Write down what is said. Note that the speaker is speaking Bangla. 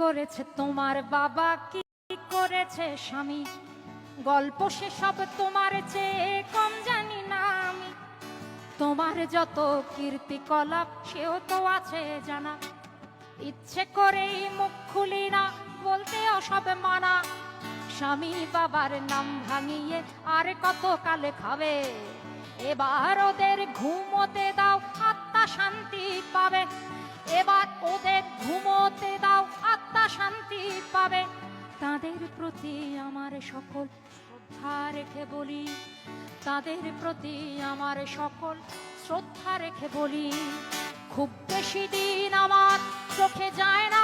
করেছে তোমার বাবা, কি করেছে স্বামী, গল্প সেসব তোমার চেয়ে কম জানি না আমি। তোমার যত কীর্তিকলাপ সেও তো আছে জানা, ইচ্ছে করেই মুখ খুলি না, বলতে অসব মানা। স্বামী বাবার নাম ভাঙিয়ে আর কত কালে খাবে, এবার ওদের ঘুমোতে দাও, আত্মা শান্তি পাবে। এবার ওদের ঘুমোতে দাও, আত্মা শান্তি পাবে। তাদের প্রতি আমার সকল শ্রদ্ধা রেখে বলি, তাদের প্রতি আমার সকল শ্রদ্ধা রেখে বলি, খুব বেশি দিন আমার চোখে যায় না